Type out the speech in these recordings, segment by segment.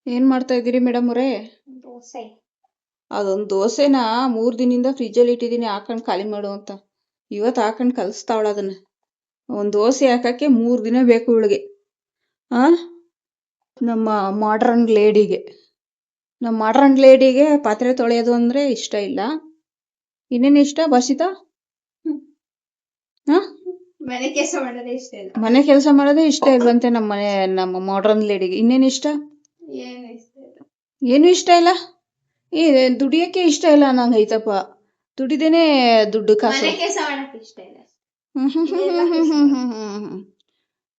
ಏನ್ ಮಾಡ್ತಾ ಇದ್ದೀರಿ ಮೇಡಮ್ ಅವರೇ? ದೋಸೆ. ಅದೊಂದು ದೋಸೆನ 3 ದಿನದಿಂದ ಫ್ರಿಜ್ಜಲ್ಲಿ ಇಟ್ಟಿದ್ದೀನಿ ಹಾಕೊಂಡು ಖಾಲಿ ಮಾಡು ಅಂತ. ಇವತ್ತು ಹಾಕೊಂಡು ಕಲಿಸ್ತಾವಳ ಅದನ್ನ. ಒಂದು ದೋಸೆ ಹಾಕಕ್ಕೆ 3 ದಿನ ಬೇಕು ಇವಳಿಗೆ. ಆ ನಮ್ಮ ಮಾಡ್ರನ್ ಲೇಡಿಗೆ ಪಾತ್ರೆ ತೊಳೆಯೋದು ಅಂದ್ರೆ ಇಷ್ಟ ಇಲ್ಲ. ಇನ್ನೇನು ಇಷ್ಟ ಭಾಷಿತಾ? ಹಾ ಮನೆ ಕೆಲಸ ಮಾಡೋದೇ ಇಷ್ಟ ಇಲ್ಲ. ಮನೆ ಕೆಲಸ ಮಾಡೋದೇ ಇಷ್ಟ ಇಲ್ವಂತೆ ನಮ್ಮ ಮಾಡ್ರನ್ ಲೇಡಿಗೆ. ಇನ್ನೇನು ಇಷ್ಟ? ಏನು ಇಷ್ಟ ಇಲ್ಲ. ಏನು ಇಷ್ಟ ಇಲ್ಲ? ದುಡಿಯಕ್ಕೆ ಇಷ್ಟ ಇಲ್ಲ ನಂಗೆ ಐತಪ್ಪ. ದುಡಿದೇನೆ ದುಡ್ಡು ಕಾಸು. ಮನೆ ಕೆಲಸ ಮಾಡಕ್ಕೆ ಇಷ್ಟ ಇಲ್ಲ.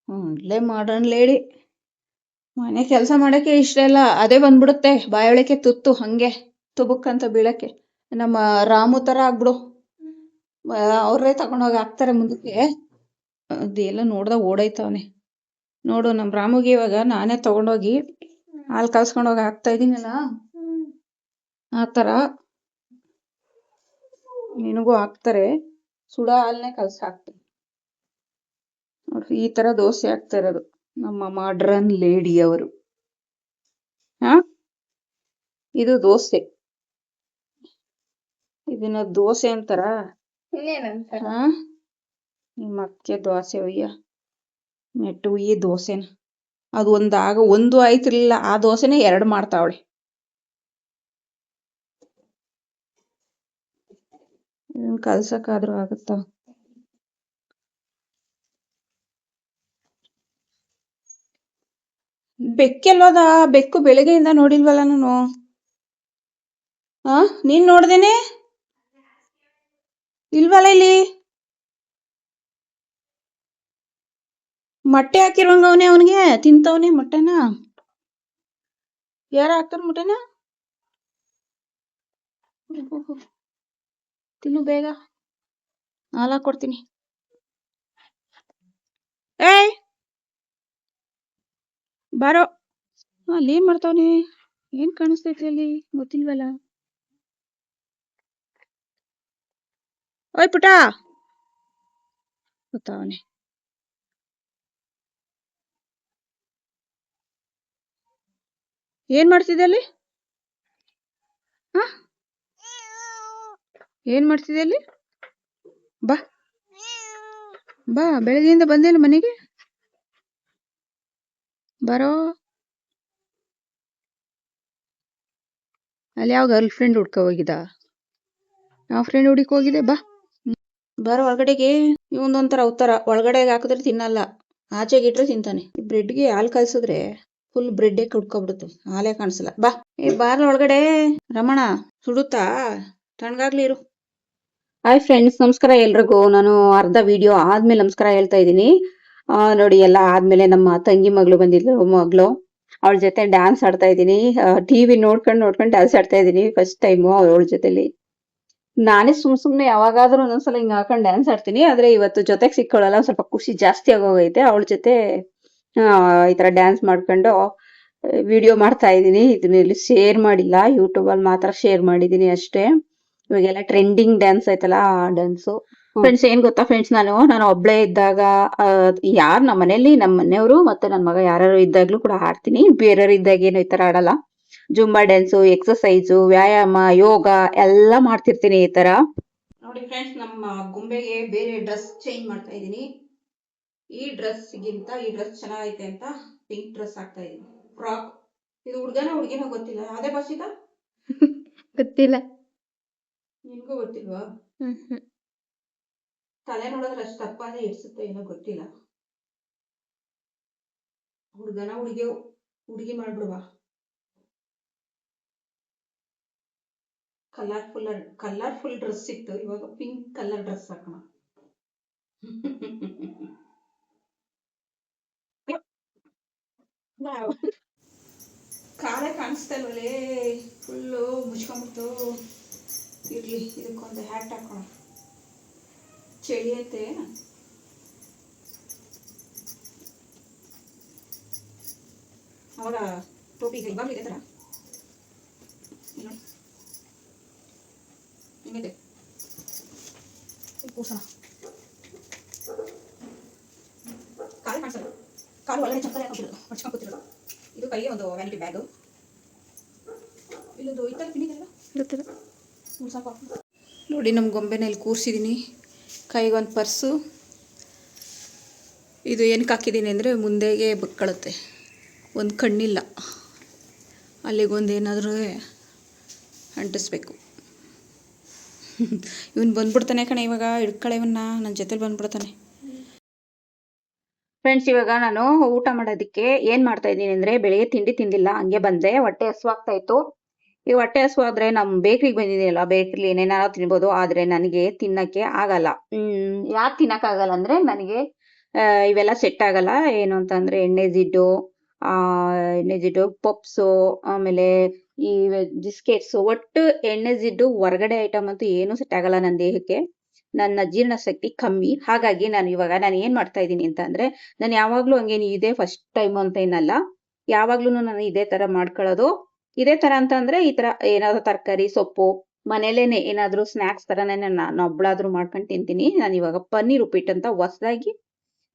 ಒಳ್ಳೆ ಮಾಡ್ರನ್ ಲೇಡಿ. ಮನೆ ಕೆಲಸ ಮಾಡಕ್ಕೆ ಇಷ್ಟ ಇಲ್ಲ, ಅದೇ ಬಂದ್ಬಿಡುತ್ತೆ ಬಾಯೊಳಕ್ಕೆ ತುತ್ತು ಹಂಗೆ ತುಬುಕ್ ಅಂತ ಬೀಳಕ್ಕೆ. ನಮ್ಮ ರಾಮು ತರ ಆಗ್ಬಿಡು. ಅವ್ರೇ ತಗೊಂಡೋಗಿ ಹಾಕ್ತಾರೆ ಮುಂದಕ್ಕೆ. ಅದೆಲ್ಲ ನೋಡ್ದಾಗ ಓಡೈತವನೆ. ನೋಡು ನಮ್ಮ ರಾಮುಗೆ ಇವಾಗ ನಾನೇ ತಗೊಂಡೋಗಿ ಹಾಲು ಕಲ್ಸ್ಕೊಂಡೋಗಿ ಹಾಕ್ತಾ ಇದೀನಲ್ಲ, ಆ ಥರ ನಿನಗೂ ಹಾಕ್ತಾರೆ. ಸುಡ ಹಾಲನ್ನೇ ಕಲ್ಸಿ ಹಾಕ್ತೀನಿ. ನೋಡ್ರಿ ಈ ತರ ದೋಸೆ ಹಾಕ್ತಾ ಇರೋದು ನಮ್ಮ ಮಾಡ್ರನ್ ಲೇಡಿ ಅವರು. ಹಾ ಇದು ದೋಸೆ. ಇದನ್ನ ದೋಸೆ ಅಂತಾರ? ಇನ್ನೇನಂತಾರ? ಹಾ ನಿಮ್ಮ ಅಕ್ಕೆ ದೋಸೆ ಒಯ್ಯ ನೆಟ್ಟು ಈ ದೋಸೆನ ಅದು ಒಂದು ಆಯ್ತಿರ್ಲಿಲ್ಲ, ಆ ದೋಸೆನೇ 2 ಮಾಡ್ತಾವಳೆ. ಇದನ್ನ ಕಲ್ಸಕ್ಕಾದ್ರೂ ಆಗುತ್ತಾ? ಬೆಕ್ಕೆಲ್ವದ? ಬೆಕ್ಕು ಬೆಳಗ್ಗೆಯಿಂದ ನೋಡಿಲ್ವಲ್ಲ ನಾನು. ನೀನ್ ನೋಡ್ದೇನೆ ಇಲ್ವಲ್ಲ ಇಲ್ಲಿ. ಮೊಟ್ಟೆ ಹಾಕಿರೋಂಗ ಅವನಿಗೆ ತಿಂತವನೆ ಮೊಟ್ಟೆನ. ಯಾರ ಹಾಕ್ತಾರ ಮೊಟ್ಟೆನ? ತಿನ್ನು ಬೇಗ, ಹಾಲು ಹಾಕೊಡ್ತೀನಿ. ಏಯ್ ಬಾರೋ. ಅಲ್ಲಿ ಏನ್ ಮಾಡ್ತಾವನೆ? ಏನ್ ಕಾಣಿಸ್ತೈತಿ ಅಲ್ಲಿ ಗೊತ್ತಿಲ್ವಲ್ಲ. ಓಯ್ ಪುಟ ಗೊತ್ತಾವನೆ. ಏನ್ ಮಾಡ್ತಿದ್ದೆ ಅಲ್ಲಿ? ಏನ್ ಮಾಡ್ತಿದ್ದೆ ಅಲ್ಲಿ? ಬಾ ಬಾ, ಬೆಳಗ್ಗೆಯಿಂದ ಬಂದೇನು ಮನೆಗೆ? ಬರೋ. ಅಲ್ಲಿ ಯಾವ ಗರ್ಲ್ ಫ್ರೆಂಡ್ ಹುಡ್ಕ ಹೋಗಿದ? ಯಾವ ಫ್ರೆಂಡ್ ಹುಡುಕ್ ಹೋಗಿದೆ? ಬಾ ಬರೋ ಒಳಗಡೆಗೆ. ಇವೊಂದೊಂಥರ ಅವತಾರ, ಒಳಗಡೆಗೆ ಹಾಕಿದ್ರೆ ತಿನ್ನಲ್ಲ, ಆಚೆಗೆ ಇಟ್ರೆ ತಿಂತಾನೆ. ಬ್ರೆಡ್ಗೆ ಹಾಲು ಕಲ್ಸಿದ್ರೆ ಫುಲ್ ಬ್ರೆಡ್ಡೇ ಕುಡ್ಕೊಬಿಡುತ್ತೆ, ಹಾಲೇ ಕಾಣಿಸಲ್ಲ. ಬಾ ಬಾರ ಒಳಗಡೆ. ರಮಣ ಸುಡುತ್ತಾ? ತಣ್ಣಗಾಗ್ಲಿ ಇರು. ಹಾಯ್ ಫ್ರೆಂಡ್ಸ್, ನಮಸ್ಕಾರ ಎಲ್ರಿಗೂ. ನಾನು ಅರ್ಧ ವಿಡಿಯೋ ಆದ್ಮೇಲೆ ನಮಸ್ಕಾರ ಹೇಳ್ತಾ ಇದ್ದೀನಿ. ನೋಡಿ, ಎಲ್ಲ ಆದ್ಮೇಲೆ ನಮ್ಮ ತಂಗಿ ಮಗಳು ಬಂದಿದ್ಲು. ಅವಳ ಜೊತೆ ಡ್ಯಾನ್ಸ್ ಆಡ್ತಾ ಇದ್ದೀನಿ. ಟಿವಿ ನೋಡ್ಕೊಂಡು ಡ್ಯಾನ್ಸ್ ಆಡ್ತಾ ಇದ್ದೀನಿ ಫಸ್ಟ್ ಟೈಮು ಅವಳ ಜೊತೆಲಿ. ನಾನೇ ಸುಮ್ನೆ ಯಾವಾಗಾದ್ರೂ ಒಂದೊಂದ್ಸಲ ಹಿಂಗ್ ಹಾಕೊಂಡು ಡ್ಯಾನ್ಸ್ ಆಡ್ತೀನಿ. ಆದ್ರೆ ಇವತ್ತು ಜೊತೆಗೆ ಸಿಕ್ಕೊಳ್ಳಲ್ಲ, ಸ್ವಲ್ಪ ಖುಷಿ ಜಾಸ್ತಿ ಆಗೋಗೈತೆ. ಅವಳ ಜೊತೆ ಈ ತರ ಡ್ಯಾನ್ಸ್ ಮಾಡ್ಕೊಂಡು ವಿಡಿಯೋ ಮಾಡ್ತಾ ಇದ್ದೀನಿ. ಇದನ್ನ ಇಲ್ಲಿ ಶೇರ್ ಮಾಡಿಲ್ಲ, ಯೂಟ್ಯೂಬ್ ಅಲ್ಲಿ ಮಾತ್ರ ಶೇರ್ ಮಾಡಿದೀನಿ ಅಷ್ಟೇ. ಇವಾಗೆಲ್ಲ ಟ್ರೆಂಡಿಂಗ್ ಡ್ಯಾನ್ಸ್ ಆಯ್ತಲ್ಲ, ಆ ಡ್ಯಾನ್ಸು. ಫ್ರೆಂಡ್ಸ್, ಏನ್ ಗೊತ್ತಾ ಫ್ರೆಂಡ್ಸ್, ನಾನು ಒಬ್ಳೇ ಇದ್ದಾಗ ಯಾರು ನಮ್ಮ ಮನೇಲಿ ನಮ್ಮ ಮನೆಯವರು ಮತ್ತೆ ನನ್ನ ಮಗ ಯಾರು ಇದ್ದಾಗ್ಲೂ ಕೂಡ ಆಡ್ತೀನಿ. ಬೇರೆಯವ್ರು ಇದ್ದಾಗ ಏನು ಈ ತರ ಆಡಲ್ಲ. ಜುಂಬಾ ಡ್ಯಾನ್ಸು, ಎಕ್ಸರ್ಸೈಜು, ವ್ಯಾಯಾಮ, ಯೋಗ ಎಲ್ಲ ಮಾಡ್ತಿರ್ತೀನಿ ಈ ತರ. ನೋಡಿ ಫ್ರೆಂಡ್ಸ್, ನಮ್ಮ ಗೊಂಬೆಗೆ ಬೇರೆ ಡ್ರೆಸ್ ಚೇಂಜ್ ಮಾಡ್ತಾ ಇದೀನಿ. ಈ ಡ್ರೆಸ್ಗಿಂತ ಈ ಡ್ರೆಸ್ ಚೆನ್ನಾಗೈತೆ ಅಂತ ಪಿಂಕ್ ಡ್ರೆಸ್ ಹಾಕ್ತಾ ಇದೀನಿ, ಫ್ರಾಕ್. ಇದು ಹುಡುಗಿನ ಗೊತ್ತಿಲ್ಲ. ಅದೇ ಭಾಷಿತಾ? ಗೊತ್ತಿಲ್ಲ. ನಿನ್ಗೂ ಗೊತ್ತಿಲ್ವಾ? ತಲೆ ನೋಡಿದ್ರೆ ಅಷ್ಟು ತಪ್ಪಾದ್ರೆ ಇಡ್ಸುತ್ತೆ, ಏನೋ ಗೊತ್ತಿಲ್ಲ. ಹುಡುಗಿ ಮಾಡ್ಬಿಡುವ. ಕಲರ್ಫುಲ್ ಡ್ರೆಸ್ ಸಿಕ್ತು. ಇವಾಗ ಪಿಂಕ್ ಕಲರ್ ಡ್ರೆಸ್ ಹಾಕೋಣ. ಕಾಲೇ ಕಾಣಿಸ್ತಾ ಇಲ್ವಲ್ಲೇ, ಫುಲ್ಲು ಮುಚ್ಕೊಂಡ್ಬಿಟ್ಟು. ಇರ್ಲಿ, ಇದಕ್ಕೊಂದು ಹ್ಯಾಟ್ ಹಾಕೋಣ, ಚಳಿ ಐತೆ. ಅವಾಗ ಟೋಪಿಗೆ ಇವಾಗಲೂ ಇದೆ ಥರ ಹಿಂಗಿದೆ ಕೂಸಣ. ಕಾಲು ಕಾಣಿಸಲ್ಲ, ಕಾಲು ಒಳಗಡೆ ಚಪ್ಪಲಿ ಹಾಕೋಬಿಡೋದು, ಹೊಚ್ಕೊಂಡು ಕೂತಿರೋದು. ಇದು ಕೈಗೆ ಒಂದು ವ್ಯಾನಿಟಿ ಬ್ಯಾಗು. ಗೊತ್ತಿಲ್ಲ. ನೋಡಿ ನಮ್ಮ ಗೊಂಬೆನಲ್ಲಿ ಕೂರಿಸಿದ್ದೀನಿ. ಕೈಗೊಂದು ಪರ್ಸು. ಇದು ಏನಕ್ಕೆ ಹಾಕಿದ್ದೀನಿ ಅಂದರೆ ಮುಂದೆಗೆ ಬಕ್ಕಳುತ್ತೆ. ಒಂದು ಕಣ್ಣಿಲ್ಲ, ಅಲ್ಲಿಗೊಂದು ಏನಾದರೂ ಅಂಟಿಸ್ಬೇಕು. ಇವನು ಬಂದ್ಬಿಡ್ತಾನೆ ಕಣೆ ಇವಾಗ. ಹಿಡ್ಕಳೆ ಇವನ್ನ, ನನ್ನ ಜೊತೆಲಿ ಬಂದ್ಬಿಡ್ತಾನೆ. ಫ್ರೆಂಡ್ಸ್, ಇವಾಗ ನಾನು ಊಟ ಮಾಡೋದಕ್ಕೆ ಏನು ಮಾಡ್ತಾ ಇದ್ದೀನಿ ಅಂದರೆ, ಬೆಳಿಗ್ಗೆ ತಿಂಡಿ ತಿಂದಿಲ್ಲ, ಹಂಗೆ ಬಂದೆ. ಹೊಟ್ಟೆ ಹಸುವಾಗ್ತಾ ಇತ್ತು. ಈ ಹೊಟ್ಟೆ ಹಸುವಾದ್ರೆ ನಮ್ಮ ಬೇಕ್ರಿಗೆ ಬಂದಿದ್ದೀನಲ್ಲ, ಬೇಕ್ರಿಲಿ ಏನೇನಾದ್ರು ತಿನ್ಬೋದು, ಆದರೆ ನನಗೆ ತಿನ್ನೋಕ್ಕೆ ಆಗಲ್ಲ. ಯಾಕೆ ತಿನ್ನೋಕ್ಕಾಗಲ್ಲ ಅಂದರೆ, ನನಗೆ ಇವೆಲ್ಲ ಸೆಟ್ ಆಗಲ್ಲ. ಏನು ಅಂತಂದರೆ ಎಣ್ಣೆ ಜಿಡ್ಡು, ಪಪ್ಸು, ಆಮೇಲೆ ಈ ಬಿಸ್ಕೆಟ್ಸು, ಒಟ್ಟು ಎಣ್ಣೆ ಜಿಡ್ಡು ಹೊರಗಡೆ ಐಟಮ್ ಅಂತೂ ಏನೂ ಸೆಟ್ ಆಗಲ್ಲ ನನ್ನ ದೇಹಕ್ಕೆ. ನನ್ನ ಜೀರ್ಣಶಕ್ತಿ ಕಮ್ಮಿ. ಹಾಗಾಗಿ ನಾನು ಏನು ಮಾಡ್ತಾ ಇದ್ದೀನಿ ಅಂತ ಅಂದರೆ, ನಾನು ಯಾವಾಗಲೂ ಹಂಗೇನು ಇದೇ ಫಸ್ಟ್ ಟೈಮ್ ಅಂತ ಏನಲ್ಲ, ಯಾವಾಗ್ಲೂ ನಾನು ಇದೇ ಥರ ಮಾಡ್ಕೊಳ್ಳೋದು. ಇದೇ ಥರ ಅಂತಂದರೆ, ಈ ಥರ ಏನಾದರೂ ತರಕಾರಿ ಸೊಪ್ಪು ಮನೇಲೇನೆ ಏನಾದರೂ ಸ್ನ್ಯಾಕ್ಸ್ ಥರನೇ ನಾನು ಒಬ್ಳಾದರೂ ಮಾಡ್ಕೊಂಡು ತಿಂತೀನಿ. ನಾನು ಇವಾಗ ಪನ್ನೀರ್ ಉಪ್ಪಿಟ್ಟು ಅಂತ ಹೊಸದಾಗಿ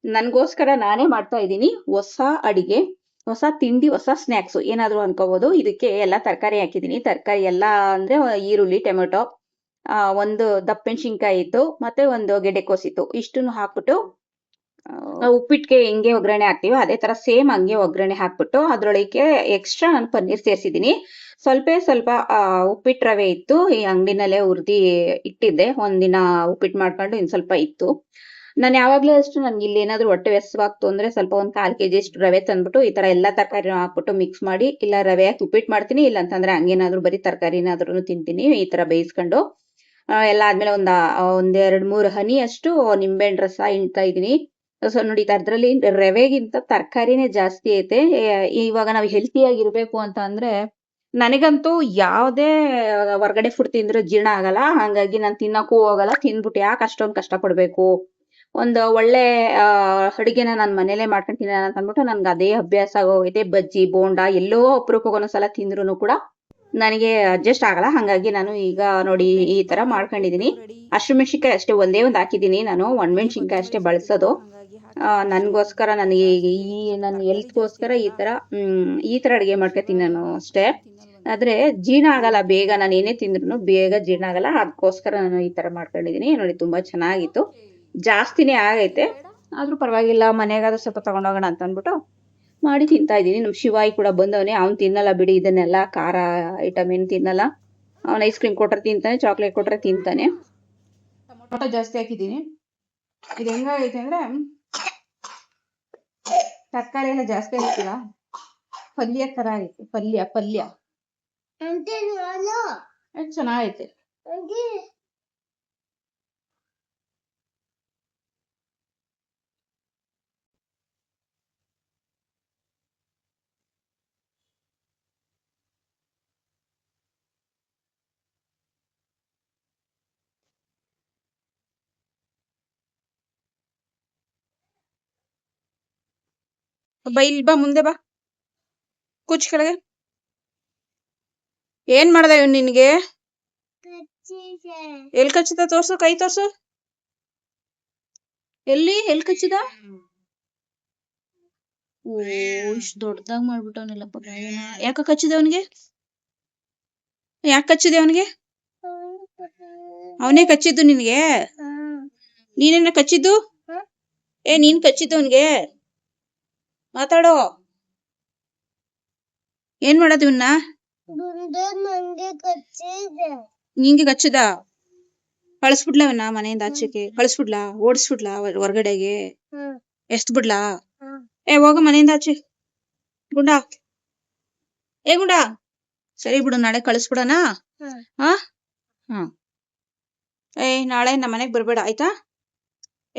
ನನಗೋಸ್ಕರ ನಾನೇ ಮಾಡ್ತಾ ಇದ್ದೀನಿ. ಹೊಸ ಅಡಿಗೆ, ಹೊಸ ತಿಂಡಿ, ಹೊಸ ಸ್ನ್ಯಾಕ್ಸು ಏನಾದರೂ ಅನ್ಕೋಬೋದು. ಇದಕ್ಕೆ ಎಲ್ಲ ತರಕಾರಿ ಹಾಕಿದ್ದೀನಿ. ತರಕಾರಿ ಎಲ್ಲ ಅಂದರೆ ಈರುಳ್ಳಿ, ಟೊಮೆಟೊ, ಒಂದು ದಪ್ಪಮೆಣಸಿನ್ಕಾಯಿ ಇತ್ತು, ಮತ್ತೆ ಒಂದು ಗೆಡ್ಡೆಕೋಸು ಇತ್ತು. ಇಷ್ಟನ್ನು ಹಾಕ್ಬಿಟ್ಟು ಉಪ್ಪಿಟ್ಟಿಗೆ ಹೆಂಗೆ ಒಗ್ಗರಣೆ ಹಾಕ್ತೀವೋ ಅದೇ ಥರ ಸೇಮ್ ಹಂಗೆ ಒಗ್ಗರಣೆ ಹಾಕ್ಬಿಟ್ಟು ಅದರೊಳಗೆ ಎಕ್ಸ್ಟ್ರಾ ನಾನು ಪನ್ನೀರ್ ಸೇರಿಸಿದ್ದೀನಿ. ಸ್ವಲ್ಪ ಉಪ್ಪಿಟ್ಟು ರವೆ ಇತ್ತು, ಈ ಅಂಗಡಿನಲ್ಲೇ ಹುರಿದು ಇಟ್ಟಿದ್ದೆ. ಒಂದಿನ ಉಪ್ಪಿಟ್ಟು ಮಾಡ್ಕೊಂಡು ಇನ್ನು ಸ್ವಲ್ಪ ಇತ್ತು. ನಾನು ಯಾವಾಗಲೂ ಅಷ್ಟು ನನಗೆ ಇಲ್ಲಿ ಏನಾದರೂ ಹೊಟ್ಟೆ ಹಸಿವಾಗ್ತು ಅಂದರೆ ಸ್ವಲ್ಪ ಒಂದು 1/4 kg ಅಷ್ಟು ರವೆ ತಂದ್ಬಿಟ್ಟು ಈ ಥರ ಎಲ್ಲ ತರಕಾರಿನೂ ಹಾಕ್ಬಿಟ್ಟು ಮಿಕ್ಸ್ ಮಾಡಿ, ಇಲ್ಲ ರವೆ ಹಾಕಿ ಉಪ್ಪಿಟ್ಟು ಮಾಡ್ತೀನಿ, ಇಲ್ಲ ಅಂತಂದರೆ ಹಂಗೇನಾದರೂ ಬರೀ ತರಕಾರಿನಾದ್ರೂ ತಿಂತೀನಿ. ಈ ಥರ ಬೇಯಿಸ್ಕೊಂಡು ಎಲ್ಲ ಆದಮೇಲೆ ಒಂದು 2-3 ಹನಿ ಅಷ್ಟು ನಿಂಬೆಹಣ್ಣು ರಸ ಹಿಂಡ್ತಾ ಇದ್ದೀನಿ. ಸೊ ನೋಡಿ, ಅದರಲ್ಲಿ ರವೆಗಿಂತ ತರಕಾರಿನೇ ಜಾಸ್ತಿ ಐತೆ. ಇವಾಗ ನಾವು ಹೆಲ್ತಿಯಾಗಿರಬೇಕು ಅಂತ ಅಂದರೆ, ನನಗಂತೂ ಯಾವುದೇ ಹೊರಗಡೆ ಫುಡ್ ತಿಂದರೂ ಜೀರ್ಣ ಆಗಲ್ಲ. ಹಾಗಾಗಿ ನಾನು ತಿನ್ನೋಕ್ಕೂ ಹೋಗಲ್ಲ. ತಿಂದ್ಬಿಟ್ಟು ಯಾಕೆ ಅಷ್ಟೊಂದು ಕಷ್ಟಪಡಬೇಕು, ಒಂದು ಒಳ್ಳೆ ಅಡುಗೆನ ನಾನು ಮನೇಲೇ ಮಾಡ್ಕೊಂಡು ತಿನ್ನೋಣ ಅಂತ ಅಂದ್ಬಿಟ್ಟು ನನಗೆ ಅದೇ ಅಭ್ಯಾಸ ಆಗೋಗೈತೆ. ಬಜ್ಜಿ ಬೋಂಡ ಎಲ್ಲೋ ಅಪರೂಪಕ್ಕೆ ಒಂದೊಂದ್ಸಲ ತಿಂದ್ರೂ ಕೂಡ ನನಗೆ ಅಡ್ಜಸ್ಟ್ ಆಗಲ್ಲ. ಹಾಗಾಗಿ ನಾನು ಈಗ ನೋಡಿ ಈ ಥರ ಮಾಡ್ಕೊಂಡಿದ್ದೀನಿ. ಹಸಿಮೆಣ್ಸಿನ್ಕಾಯಿ ಅಷ್ಟೇ ಒಂದೇ ಒಂದು ಹಾಕಿದ್ದೀನಿ ನಾನು, ಒಣಮೆಣ್ಸಿನ್ಕಾಯಿ ಅಷ್ಟೇ ಬಳಸೋದು. ನನಗೋಸ್ಕರ, ನನಗೆ ನನ್ನ ಹೆಲ್ತ್ಗೋಸ್ಕರ ಈ ಥರ ಅಡುಗೆ ಮಾಡ್ಕೊತೀನಿ ನಾನು ಅಷ್ಟೇ. ಆದರೆ ಜೀರ್ಣ ಆಗಲ್ಲ ಬೇಗ, ನಾನು ಏನೇ ತಿಂದ್ರೂ ಬೇಗ ಜೀರ್ಣ ಆಗಲ್ಲ. ಅದಕ್ಕೋಸ್ಕರ ನಾನು ಈ ಥರ ಮಾಡ್ಕೊಂಡಿದ್ದೀನಿ. ನೋಡಿ, ತುಂಬ ಚೆನ್ನಾಗಿತ್ತು. ಜಾಸ್ತಿನೇ ಆಗೈತೆ, ಆದರೂ ಪರವಾಗಿಲ್ಲ, ಮನೆಗಾದ್ರೂ ಸ್ವಲ್ಪ ತೊಗೊಂಡೋಗೋಣ ಅಂತ ಅಂದ್ಬಿಟ್ಟು ಮಾಡಿ ತಿಂತಾ ಇದ್ದೀನಿ. ನಮ್ಮ ಶಿವಾಯಿ ಕೂಡ ಬಂದವನೇ. ಅವ್ನು ತಿನ್ನಲ್ಲ ಬಿಡಿ ಇದನ್ನೆಲ್ಲ, ಖಾರ ಐಟಮ್ ಏನು ತಿನ್ನಲ್ಲ. ಅವ್ನು ಐಸ್ ಕ್ರೀಮ್ ಕೊಟ್ಟರೆ ತಿಂತಾನೆ, ಚಾಕ್ಲೇಟ್ ಕೊಟ್ಟರೆ ತಿಂತಾನೆ. ಟೊಮೊಟೊ ಜಾಸ್ತಿ ಹಾಕಿದ್ದೀನಿ. ಇದು ಹೆಂಗಾಗೈತೆ ಅಂದರೆ, ತರಕಾರಿ ಎಲ್ಲ ಜಾಸ್ತಿ ಹಾಕಿಲ್ಲ, ಪಲ್ಯ ಥರ ಆಗೈತೆ. ಪಲ್ಯ ಚೆನ್ನಾಗೈತೆ. ಇಲ್ಲಿ ಬಾ, ಮುಂದೆ ಬಾ, ಕೂಚ್ ಕೆಳಗೆ. ಏನ್ ಮಾಡ್ದ ಇವ್ನು ನಿನ್ಗೆ? ಎಲ್ಲಿ ಕಚ್ಚಿದ? ತೋರ್ಸು, ಕೈ ತೋರ್ಸು. ಎಲ್ಲಿ ಕಚ್ಚಿದ? ಓ, ಇಷ್ಟು ದೊಡ್ಡದಾಗಿ ಮಾಡ್ಬಿಟ್ಟವನಿಲ್ಲಪ್ಪ. ಯಾಕ ಕಚ್ಚಿದೆ ಅವನಿಗೆ? ಯಾಕೆ ಕಚ್ಚಿದೆ ಅವನಿಗೆ? ಅವನೇ ಕಚ್ಚಿದ್ದು ನಿನ್ಗೆ? ನೀನೇನ ಕಚ್ಚಿದ್ದು? ನೀನ್ ಕಚ್ಚಿದ್ದು ಅವನಿಗೆ? ಮಾತಾಡೋ. ಏನ್ ಮಾಡೋದು ಇವನ್ನ? ನಿಂಗೆ ಕಚ್ಚಿದ? ಕಳಿಸ್ಬಿಡ್ಲಾ ಅವನ್ನ ಮನೆಯಿಂದ ಆಚೆಗೆ? ಕಳಿಸ್ಬಿಡ್ಲಾ? ಓಡಿಸ್ಬಿಡ್ಲಾ ಹೊರಗಡೆಗೆ? ಎಷ್ಟ್ ಬಿಡ್ಲಾ? ಹೋಗ ಮನೆಯಿಂದ ಆಚೆ. ಗುಂಡ, ಗುಂಡ. ಸರಿ ಬಿಡು, ನಾಳೆ ಕಳಿಸ್ಬಿಡೋಣ. ಹಾ, ನಾಳೆ ನಮ್ಮ ಮನೆಗೆ ಬರ್ಬೇಡ ಆಯ್ತಾ?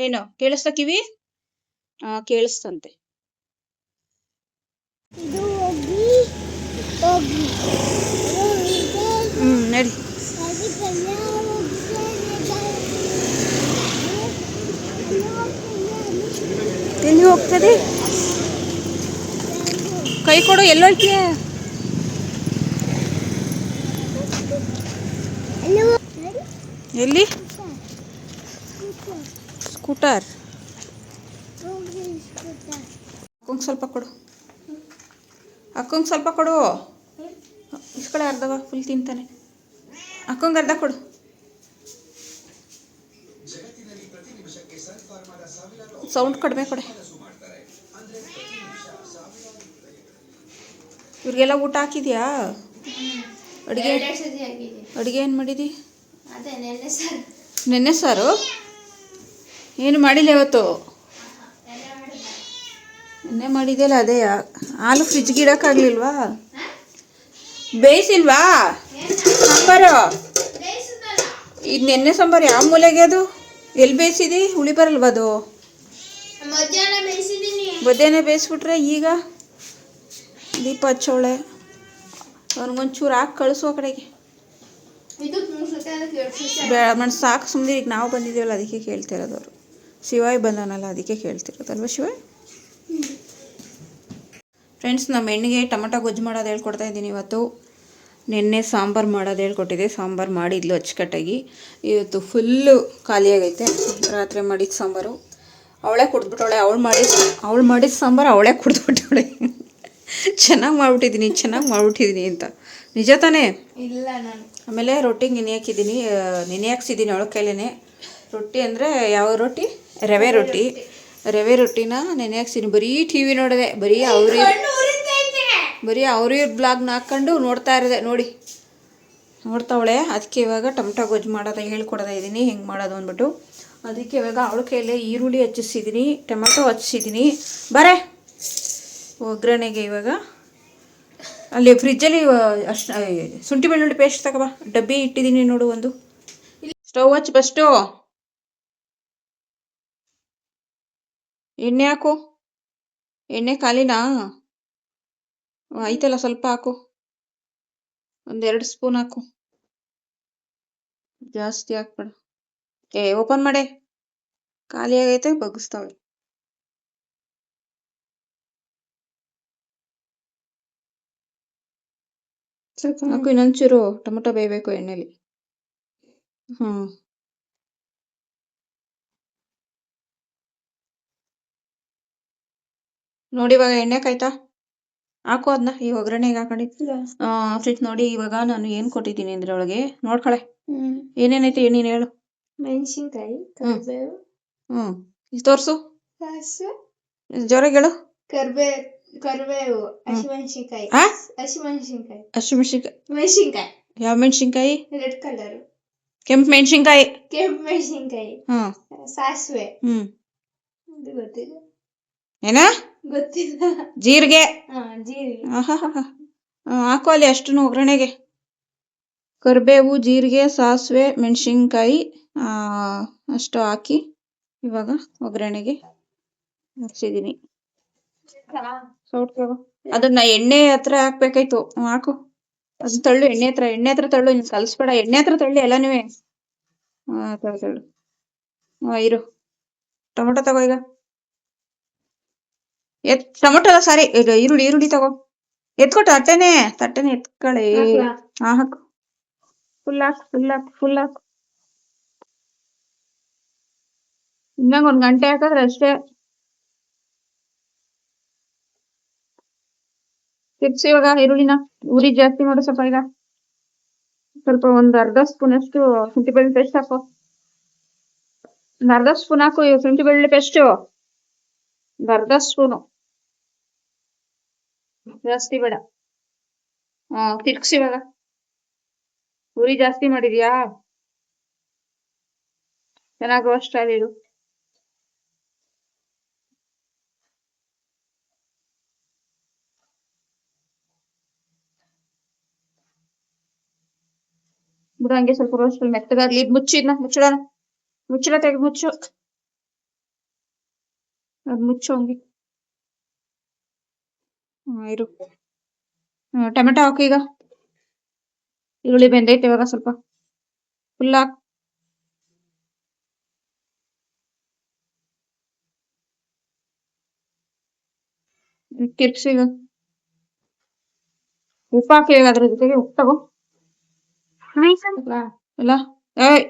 ಏನು ಕೇಳಿಸ್ತಾ ಕಿವಿ? ಕೇಳಿಸ್ತಂತೆ. ನಡಿ. ಎಲ್ಲಿ ಹೋಗ್ತದೆ? ಕೈ ಕೊಡು. ಎಲ್ಲೋಯ್ತೀಯ? ಎಲ್ಲಿ? ಸ್ಕೂಟರ್. ಅಕ್ಕಂಗೆ ಸ್ವಲ್ಪ ಕೊಡು. ಇಸ್ಕೊಳೆ ಅರ್ಧವ ಫುಲ್ ತಿಂತಾನೆ. ಅಕ್ಕಂಗೆ ಅರ್ಧ ಕೊಡು. ಸೌಂಡ್ ಕಡಿಮೆ ಕೊಡೆ. ಇವ್ರಿಗೆಲ್ಲ ಊಟ ಹಾಕಿದ್ಯಾ? ಅಡುಗೆ ಅಡುಗೆ ಏನು ಮಾಡಿದಿ? ನೆನ್ನೆ ಸಾರು ಏನು ಮಾಡಿಲ್ಲ ಇವತ್ತು? ನೆನ್ನೆ ಮಾಡಿದೆಯಲ್ಲ ಅದೇ. ಹಾಲು ಫ್ರಿಜ್ಗೆ ಇಡೋಕ್ಕಾಗಲಿಲ್ವಾ? ಬೇಯಿಸಿಲ್ವಾ ಸಾಂಬಾರು? ಇದು ನೆನ್ನೆ ಸಾಂಬಾರು ಯಾವ ಮೂಲೆಗೆ ಅದು? ಎಲ್ಲಿ ಬೇಯಿಸಿದಿ? ಹುಳಿ ಬರಲ್ವಾ ಅದು? ಮಧ್ಯಾಹ್ನ ಬೇಯಿಸ್ಬಿಟ್ರೆ ಈಗ ದೀಪ ಹಚ್ಚೋಳೆ. ಅವ್ನಿಗೊಂಚೂರು ಹಾಕಿ ಕಳಿಸು ಆ ಕಡೆಗೆ. ಬೇಡ ಸಾಕು ಸುಮ್ಮನೆ. ಈಗ ನಾವು ಬಂದಿದ್ದೀವಲ್ಲ ಅದಕ್ಕೆ ಕೇಳ್ತಿರೋದು ಅವರು. ಶಿವಾಯ್ ಬಂದವನಲ್ಲ ಅದಕ್ಕೆ ಕೇಳ್ತಿರೋದಲ್ವ ಶಿವಾಯ್? ಫ್ರೆಂಡ್ಸ್, ನಮ್ಮ ಹೆಣ್ಣಿಗೆ ಟೊಮಟೊ ಗೊಜ್ಜು ಮಾಡೋದು ಹೇಳ್ಕೊಡ್ತಾ ಇದ್ದೀನಿ ಇವತ್ತು. ನೆನ್ನೆ ಸಾಂಬಾರು ಮಾಡೋದು ಹೇಳ್ಕೊಟ್ಟಿದ್ದೆ. ಸಾಂಬಾರು ಮಾಡಿದ್ಲು ಅಚ್ಚುಕಟ್ಟಾಗಿ. ಇವತ್ತು ಫುಲ್ಲು ಖಾಲಿಯಾಗೈತೆ. ರಾತ್ರಿ ಮಾಡಿದ ಸಾಂಬಾರು ಅವಳೇ ಕುಡಿದ್ಬಿಟ್ಟವಳೆ. ಅವಳು ಮಾಡಿದ ಸಾಂಬಾರು ಅವಳೇ ಕುಡಿದ್ಬಿಟ್ಟವಳೆ. ಚೆನ್ನಾಗಿ ಮಾಡ್ಬಿಟ್ಟಿದ್ದೀನಿ ಅಂತ. ನಿಜ ತಾನೇ? ಇಲ್ಲ. ನಾನು ಆಮೇಲೆ ರೊಟ್ಟಿ ನೆನೆ ಹಾಕ್ಸಿದ್ದೀನಿ ಅವಳ ಕೈಲೇ. ರೊಟ್ಟಿ ಅಂದರೆ ಯಾವ ರೊಟ್ಟಿ? ರವೆ ರೊಟ್ಟಿನ ನೆನೆ ಹಾಕ್ಸಿದ್ದೀನಿ. ಬರೀ ಟಿ ವಿ ನೋಡಿದೆ. ಬರೀ ಅವ್ರ ಬ್ಲಾಗ್ನ ಹಾಕ್ಕೊಂಡು ನೋಡ್ತಾ ಇರೋದೆ. ನೋಡ್ತಾವಳೆ. ಅದಕ್ಕೆ ಇವಾಗ ಟೊಮಟೊ ಗೊಜ್ಜು ಮಾಡೋದು ಹೇಳ್ಕೊಡ್ತಾ ಇದ್ದೀನಿ, ಹೆಂಗೆ ಮಾಡೋದು ಅಂದ್ಬಿಟ್ಟು. ಅದಕ್ಕೆ ಇವಾಗ ಅವಳ ಕೈಲೇ ಈರುಳ್ಳಿ ಹಚ್ಚಿಸಿದ್ದೀನಿ, ಟೊಮೆಟೊ ಹಚ್ಚಿಸಿದ್ದೀನಿ. ಬರೇ ಒಗ್ಗರಣೆಗೆ ಇವಾಗ ಅಲ್ಲಿ ಫ್ರಿಜ್ಜಲ್ಲಿ ಅಷ್ಟು ಶುಂಠಿ ಬೆಳ್ಳುಳ್ಳಿ ಪೇಸ್ಟ್ ತಗೋಬಾ. ಡಬ್ಬಿ ಇಟ್ಟಿದ್ದೀನಿ ನೋಡು ಒಂದು. ಸ್ಟವ್ ಹಚ್ಚಿ ಫಸ್ಟು. ಎಣ್ಣೆ ಹಾಕು. ಎಣ್ಣೆ ಖಾಲಿನಾ? ಐತಲ್ಲ ಸ್ವಲ್ಪ ಹಾಕು. 1-2 ಸ್ಪೂನ್ ಹಾಕು. ಜಾಸ್ತಿ ಹಾಕ್ಬೇಡ. ಓಪನ್ ಮಾಡೆ. ಖಾಲಿ ಆಗೈತೆ. ಬಗ್ಗಿಸ್ತಾವೆ. ಹಾಕು. ಇನ್ನೊಂಚೂರು ಟೊಮೊಟೊ ಬೇಯಬೇಕು ಎಣ್ಣೆಲಿ. ನೋಡಿ ಇವಾಗ ಎಣ್ಣೆ ಕಾಯ್ತಾ? ಹಾಕು ಅದನ್ನ ಈ ಒಗ್ಗರಣೆಗೆ ಹಾಕೊಂಡಿದ್ದ. ಫ್ರಿಜ್ ನೋಡಿ ಇವಾಗ ನಾನು ಏನು ಕೊಟ್ಟಿದ್ದೀನಿ ಅಂದ್ರೆ ಒಳಗೆ ನೋಡ್ಕೊಳೆ. ಏನೇನೈತೆ ನೀನು ಹೇಳು. ಮೆಣಸಿನ್ಕಾಯಿ, ಇಲ್ಲಿ ತೋರಿಸು. ಜೋರಾಗಿ ಹೇಳು. ಕರಿಬೇವು, ಹಸಿಮೆಣಸಿನ್ಕಾಯಿ. ಮೆಣಸಿನ್ಕಾಯಿ. ಯಾವ ಮೆಣಸಿನ್ಕಾಯಿ? Red colour. ಕೆಂಪು ಮೆಣಸಿನ್ಕಾಯಿ. ಸಾಸಿವೆ. ಗೊತ್ತಿಲ್ಲ. ಏನ? ಗೊತ್ತಿಲ್ಲ. ಜೀರಿಗೆ. ಜೀರಿಗೆ. ಹಾಕು ಅಲ್ಲಿ ಅಷ್ಟನ್ನು ಒಗ್ಗರಣೆಗೆ. ಕರಿಬೇವು, ಜೀರಿಗೆ, ಸಾಸಿವೆ, ಮೆಣಸಿನ್ಕಾಯಿ ಅಷ್ಟು ಹಾಕಿ ಇವಾಗ ಒಗ್ಗರಣೆಗೆ ಹಾಕ್ಸಿದ್ದೀನಿ. ಅದನ್ನ ಎಣ್ಣೆ ಹತ್ರ ಹಾಕ್ಬೇಕಾಯ್ತು. ಹಾಕು. ಅದು ತಳ್ಳು. ಎಣ್ಣೆ ಹತ್ರ ತಳ್ಳು. ನೀನು ಕಲಿಸ್ಬೇಡ. ಎಣ್ಣೆ ಹತ್ರ ತಳ್ಳಿ ಎಲ್ಲನೂ. ತಳ್ಳು. ಇರು. ಟೊಮೊಟೊ ತಗೋ ಈಗ. ಟೊಮೊಟೊ ಸಾರಿ, ಈಗ ಈರುಳ್ಳಿ ತಗೋ. ಎತ್ಕೊಟ್ಟು ತಟ್ಟೆನೆ ಎತ್ಕೊಳ್ಳಿ. ಹಾಕು. ಫುಲ್ ಹಾಕು. ಇನ್ನಂಗ 1 ಗಂಟೆ ಹಾಕಿದ್ರೆ ಅಷ್ಟೇ. ತಿರ್ಗ್ಸಿ ಇವಾಗ ಈರುಳ್ಳಿನ. ಉರಿ ಜಾಸ್ತಿ ಮಾಡು ಸ್ವಲ್ಪ. ಈಗ ಸ್ವಲ್ಪ 1/2 ಸ್ಪೂನ್ ಅಷ್ಟು ಶುಂಠಿ ಬೆಳ್ಳುಳ್ಳಿ ಪೇಸ್ಟ್ ಹಾಕು. 1/2 ಸ್ಪೂನ್ ಹಾಕು ಶುಂಠಿ ಬೆಳ್ಳುಳ್ಳಿ ಪೇಸ್ಟು. 1/2 ಸ್ಪೂನು, ಜಾಸ್ತಿ ಬೇಡ. ತಿರ್ಗ್ಸಿ ಇವಾಗ. ಉರಿ ಜಾಸ್ತಿ ಮಾಡಿದ್ಯಾ? ಚೆನ್ನಾಗಿ ರೋಸ್ಟ್ ಆಗಿಡು. ಬಿಡು ಹಂಗೆ ಸ್ವಲ್ಪ ರೋಸ್ಟ್ ಮೆತ್ತಗಾಗ್ಲಿ. ಮುಚ್ಚಳ ತೆಗೆದು ಮುಚ್ಚು. ಅದು ಮುಚ್ಚು ಹಂಗೆ. ಇರು. ಟೊಮೆಟೊ ಹಾಕು ಈಗ. ಈರುಳ್ಳಿ ಬೆಂದೈತೆ ಇವಾಗ ಸ್ವಲ್ಪ. ಫುಲ್ ಹಾಕು. ತಿರ್ಗ್ಸಿ ಈಗ. ಉಪ್ಪು ಹಾಕಿ ಈಗ. ಅದ್ರ ಜೊತೆಗೆ ಉಪ್ಪು ತಗೋ. ಇಲ್ಲ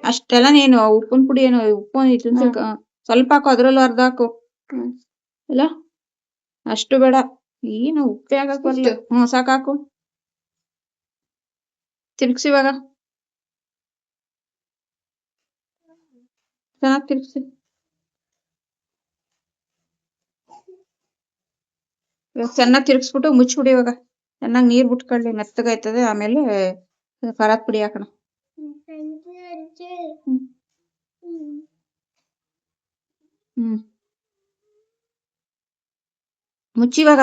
ಅಷ್ಟೆಲ್ಲ ನೀನು ಉಪ್ಪಿನ ಪುಡಿ ಏನು ಉಪ್ಪು ಸ್ವಲ್ಪ ಹಾಕು. ಅದ್ರಲ್ಲೂ ಅರ್ಧ ಹಾಕು. ಇಲ್ಲ ಅಷ್ಟು ಬೇಡ. ಏನು ಉಪ್ಪೆ ಆಗಕ್ ಬರ್ಲಿಲ್ಲ. ಸಾಕಾಕು. ತಿರ್ಗ್ಸಿ ಇವಾಗ ಚೆನ್ನಾಗಿ ತಿರ್ಗ್ಸಿ. ಇವಾಗ ಚೆನ್ನಾಗಿ ತಿರ್ಗಿಸ್ಬಿಟ್ಟು ಮುಚ್ಚಿಬಿಡಿ. ಇವಾಗ ಚೆನ್ನಾಗಿ ನೀರು ಬಿಟ್ಕೊಳ್ಳಿ, ಮೆತ್ತಗಾಯ್ತದೆ. ಆಮೇಲೆ ಖಾರದ ಪುಡಿ ಹಾಕೋಣ. ಮುಚ್ಚಿ ಇವಾಗ.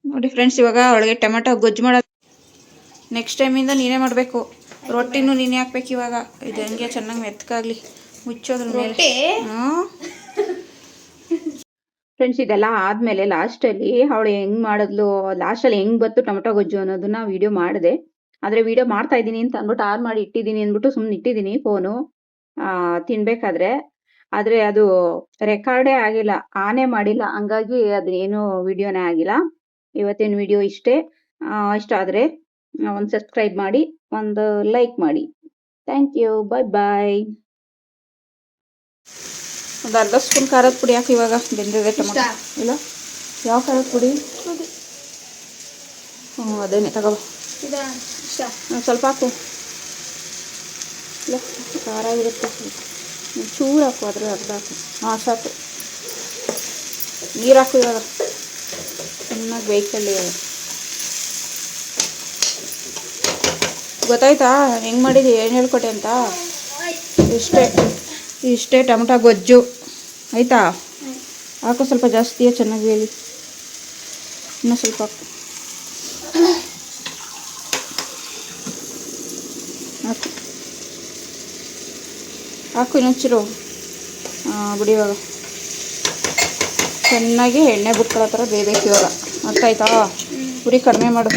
ನೋಡಿ ಫ್ರೆಂಡ್ಸ್, ಇವಾಗ ಒಳಗೆ ಟೊಮೆಟೊ ಗೊಜ್ಜು ಮಾಡೋದು. ನೆಕ್ಸ್ಟ್ ಟೈಮಿಂದ ನೀನೇ ಮಾಡಬೇಕು. ರೊಟ್ಟಿನೂ ನೀನೇ ಹಾಕ್ಬೇಕು ಇವಾಗ. ಇದು ಹಂಗೆ ಚೆನ್ನಾಗಿ ಮೆತ್ತಗಾಗಲಿ. ಮುಚ್ಚೋದ್ರ ಮೇಲೆ. ಫ್ರೆಂಡ್ಸ್, ಇದೆಲ್ಲ ಆದಮೇಲೆ ಲಾಸ್ಟಲ್ಲಿ ಅವಳು ಹೆಂಗೆ ಮಾಡಿದ್ಲು, ಲಾಸ್ಟಲ್ಲಿ ಹೆಂಗೆ ಬತ್ತು ಟೊಮೆಟೊ ಗೊಜ್ಜು ಅನ್ನೋದನ್ನ ವಿಡಿಯೋ ಮಾಡಿದೆ. ಆದರೆ ವಿಡಿಯೋ ಮಾಡ್ತಾ ಇದ್ದೀನಿ ಅಂತ ಅಂದ್ಬಿಟ್ಟು ಆನ್ ಮಾಡಿ ಇಟ್ಟಿದ್ದೀನಿ ಅಂದ್ಬಿಟ್ಟು ಸುಮ್ಮನೆ ಇಟ್ಟಿದ್ದೀನಿ ಫೋನು ತಿನ್ಬೇಕಾದ್ರೆ. ಆದರೆ ಅದು ರೆಕಾರ್ಡೇ ಆಗಿಲ್ಲ, ಆನೇ ಮಾಡಿಲ್ಲ. ಹಂಗಾಗಿ ಅದೇನು ವಿಡಿಯೋನೇ ಆಗಿಲ್ಲ. ಇವತ್ತಿನ ವಿಡಿಯೋ ಇಷ್ಟೇ. ಇಷ್ಟ ಆದರೆ ಒಂದು ಸಬ್ಸ್ಕ್ರೈಬ್ ಮಾಡಿ, ಒಂದು ಲೈಕ್ ಮಾಡಿ. Thank you. Bye bye. ಒಂದು ಅರ್ಧ ಸ್ಪೂನ್ ಖಾರದ ಪುಡಿ ಹಾಕಿ ಇವಾಗ. ಬೆಂದಿದೆ ಟೊಮೆಟೊ. ಇಲ್ಲ, ಯಾವ ಖಾರದ ಪುಡಿ? ಅದೇನೆ ತಗೋ. ಸ್ವಲ್ಪ ಹಾಕು. ಇಲ್ಲ, ಖಾರ ಇರುತ್ತೆ. ಚೂರು ಹಾಕು, ಅದ್ರ ಅರ್ಧ ಹಾಕು. ಸಾಕು. ನೀರು ಹಾಕು ಇವಾಗ. ಚೆನ್ನಾಗಿ ಬೇಯ್ಕೊಳ್ಳಿ. ಗೊತ್ತಾಯ್ತಾ ಹೆಂಗೆ ಮಾಡಿದೆ, ಏನು ಹೇಳ್ಕೊಟ್ಟೆ ಅಂತ? ಇಷ್ಟೇ ಟೊಮೆಟೊ ಗೊಜ್ಜು ಆಯಿತಾ? ಹಾಕು, ಸ್ವಲ್ಪ ಜಾಸ್ತಿಯೇ, ಚೆನ್ನಾಗಿ ಬೇಯಲಿ. ಇನ್ನೂ ಸ್ವಲ್ಪ ಹಾಕು. ಹಾಕು ಇನ್ನೊಂಚೂರು. ಬಿಡಿ ಇವಾಗ. ಚೆನ್ನಾಗಿ ಎಣ್ಣೆ ಬಿಟ್ಕೊಳ್ಳೋ ಥರ ಬೇಯಬೇಕು ಇವಾಗ. ಅರ್ಥ ಆಯ್ತಾ? ಪುರಿ ಕಡಿಮೆ ಮಾಡು.